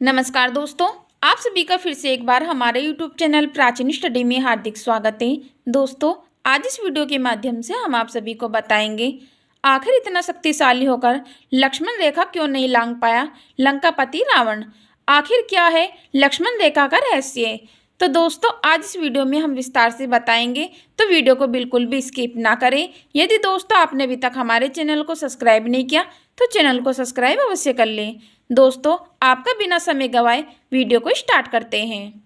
नमस्कार दोस्तों, आप सभी का फिर से एक बार हमारे YouTube चैनल प्राचीन स्टडी में हार्दिक स्वागत है। दोस्तों, आज इस वीडियो के माध्यम से हम आप सभी को बताएंगे आखिर इतना शक्तिशाली होकर लक्ष्मण रेखा क्यों नहीं लांघ पाया लंकापति रावण। आखिर क्या है लक्ष्मण रेखा का रहस्य। तो दोस्तों, आज इस वीडियो में हम विस्तार से बताएंगे, तो वीडियो को बिल्कुल भी स्किप ना करें। यदि दोस्तों आपने अभी तक हमारे चैनल को सब्सक्राइब नहीं किया तो चैनल को सब्सक्राइब अवश्य कर लें। दोस्तों, आपका बिना समय गवाए वीडियो को स्टार्ट करते हैं।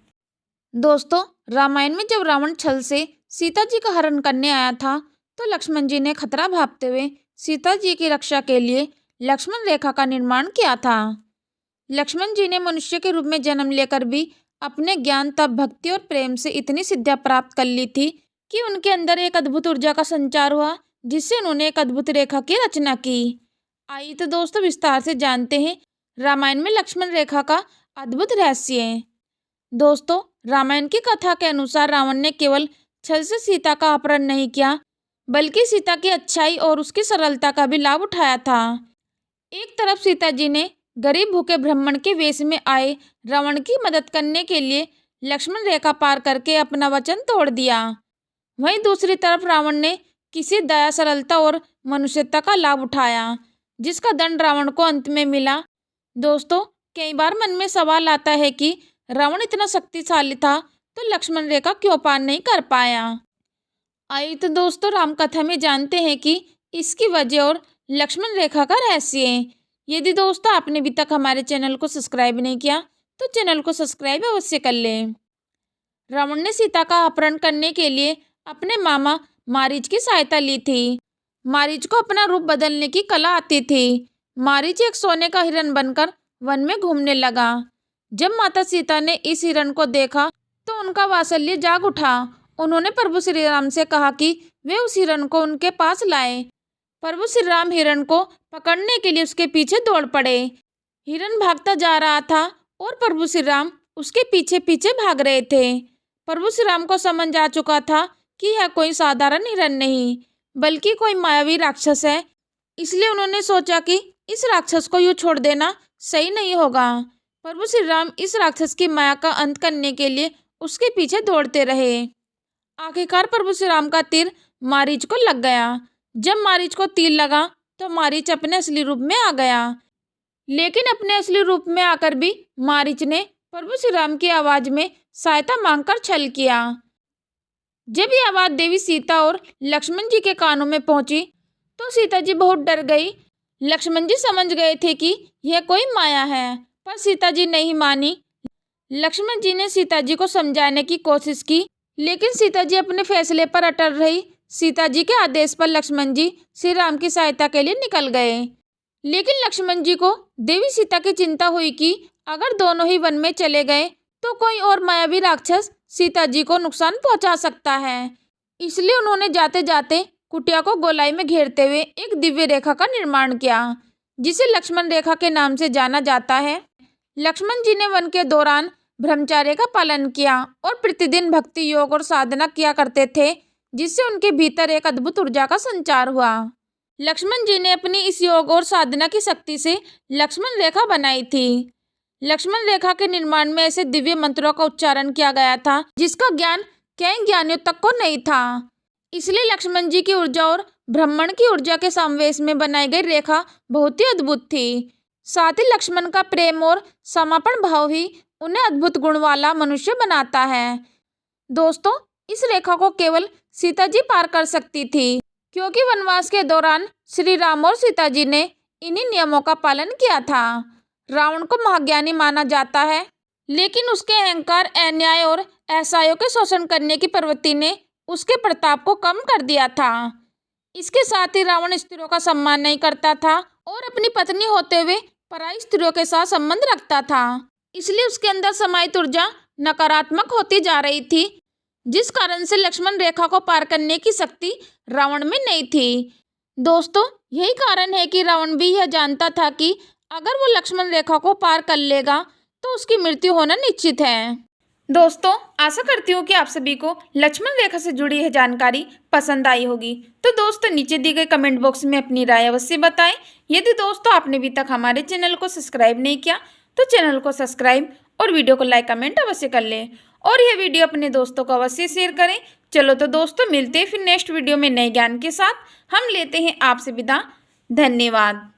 दोस्तों, रामायण में जब रावण छल से सीता जी का हरण करने आया था तो लक्ष्मण जी ने खतरा भांपते हुए सीता जी की रक्षा के लिए लक्ष्मण रेखा का निर्माण किया था। लक्ष्मण जी ने मनुष्य के रूप में जन्म लेकर भी अपने ज्ञान, तप, भक्ति और प्रेम से इतनी सिद्धियां प्राप्त कर ली थी कि उनके अंदर एक अद्भुत ऊर्जा का संचार हुआ, जिससे उन्होंने एक अद्भुत रेखा की रचना की। आइए तो दोस्तों विस्तार से जानते हैं रामायण में लक्ष्मण रेखा का अद्भुत रहस्य है। दोस्तों, रामायण की कथा के अनुसार रावण ने केवल छल से सीता का अपहरण नहीं किया, बल्कि सीता की अच्छाई और उसकी सरलता का भी लाभ उठाया था। एक तरफ सीता जी ने गरीब भूखे ब्राह्मण के वेश में आए रावण की मदद करने के लिए लक्ष्मण रेखा पार करके अपना वचन तोड़ दिया। वहीं दूसरी तरफ रावण ने किसी दया, सरलता और मनुष्यता का लाभ उठाया, जिसका दंड रावण को अंत में मिला। दोस्तों, कई बार मन में सवाल आता है कि रावण इतना शक्तिशाली था तो लक्ष्मण रेखा क्यों पार नहीं कर पाया। आइए तो दोस्तों राम कथा में जानते हैं कि इसकी वजह और लक्ष्मण रेखा का रहस्य है। यदि दोस्तों आपने अभी तक हमारे चैनल को सब्सक्राइब नहीं किया तो चैनल को सब्सक्राइब अवश्य कर लें। रावण ने सीता का अपहरण करने के लिए अपने मामा मारीच की सहायता ली थी। मारीच को अपना रूप बदलने की कला आती थी। मारीच एक सोने का हिरण बनकर वन में घूमने लगा। जब माता सीता ने इस हिरण को देखा तो उनका वात्सल्य जाग उठा। उन्होंने प्रभु श्री राम से कहा कि वे उस हिरण को उनके पास लाए। प्रभु श्री राम हिरण को पकड़ने के लिए उसके पीछे दौड़ पड़े। हिरण भागता जा रहा था और प्रभु श्री राम उसके पीछे पीछे भाग रहे थे। प्रभु श्री राम को समझ आ चुका था कि यह कोई साधारण हिरण नहीं, बल्कि कोई मायावी राक्षस है। इसलिए उन्होंने सोचा कि इस राक्षस को यूं छोड़ देना सही नहीं होगा। प्रभु श्री राम इस राक्षस की माया का अंत करने के लिए उसके पीछे दौड़ते रहे। आखिरकार प्रभु श्री राम का तीर मारीच को लग गया। जब मारीच को तीर लगा तो मारीच अपने असली रूप में आ गया, लेकिन अपने असली रूप में आकर भी मारीच ने प्रभु श्री राम की आवाज में सहायता मांगकर छल किया। जब ये आवाज देवी सीता और लक्ष्मण जी के कानों में पहुंची तो सीता जी बहुत डर गई। लक्ष्मण जी समझ गए थे कि यह कोई माया है, पर सीता जी नहीं मानी। लक्ष्मण जी ने सीता जी को समझाने की कोशिश की, लेकिन सीता जी अपने फैसले पर अटल रही। सीता जी के आदेश पर लक्ष्मण जी श्री राम की सहायता के लिए निकल गए। लेकिन लक्ष्मण जी को देवी सीता की चिंता हुई कि अगर दोनों ही वन में चले गए तो कोई और मायावी राक्षस सीता जी को नुकसान पहुंचा सकता है। इसलिए उन्होंने जाते जाते कुटिया को गोलाई में घेरते हुए एक दिव्य रेखा का निर्माण किया, जिसे लक्ष्मण रेखा के नाम से जाना जाता है। लक्ष्मण जी ने वन के दौरान ब्रह्मचर्य का पालन किया और प्रतिदिन भक्ति, योग और साधना किया करते थे, जिससे उनके भीतर एक अद्भुत ऊर्जा का संचार हुआ। लक्ष्मण जी ने अपनी इस योग और साधना की शक्ति से लक्ष्मण रेखा बनाई थी। लक्ष्मण रेखा के निर्माण में ऐसे दिव्य मंत्रों का उच्चारण किया गया था जिसका ज्ञान कई ज्ञानियों तक को नहीं था। इसलिए लक्ष्मण जी की ऊर्जा और ब्राह्मण की ऊर्जा के समावेश में बनाई गई रेखा बहुत ही अद्भुत थी। साथ ही लक्ष्मण का प्रेम और समर्पण भाव ही उन्हें अद्भुत गुण वाला मनुष्य बनाता है। दोस्तों, इस रेखा को केवल सीता जी पार कर सकती थी, क्योंकि वनवास के दौरान श्री राम और सीता जी ने इन्हीं नियमों का पालन किया था। रावण को महाज्ञानी माना जाता है, लेकिन उसके अहंकार, अन्याय और असहायों के शोषण करने की प्रवृत्ति ने उसके प्रताप को कम कर दिया था। इसके साथ ही रावण स्त्रियों का सम्मान नहीं करता था और अपनी पत्नी होते हुए पराई स्त्रियों के साथ संबंध रखता था। इसलिए उसके अंदर समाहित ऊर्जा नकारात्मक होती जा रही थी, जिस कारण से लक्ष्मण रेखा को पार करने की शक्ति रावण में नहीं थी। दोस्तों, यही कारण है कि रावण भी यह जानता था कि अगर वो लक्ष्मण रेखा को पार कर लेगा तो उसकी मृत्यु होना निश्चित है। दोस्तों, आशा करती हूँ कि आप सभी को लक्ष्मण रेखा से जुड़ी यह जानकारी पसंद आई होगी। तो दोस्तों, नीचे दिए गए कमेंट बॉक्स में अपनी राय अवश्य बताएं। यदि दोस्तों आपने अभी तक हमारे चैनल को सब्सक्राइब नहीं किया तो चैनल को सब्सक्राइब और वीडियो को लाइक कमेंट अवश्य कर लें और यह वीडियो अपने दोस्तों को अवश्य शेयर करें। चलो तो दोस्तों, मिलते हैं फिर नेक्स्ट वीडियो में नए ज्ञान के साथ। हम लेते हैं आपसे विदा। धन्यवाद।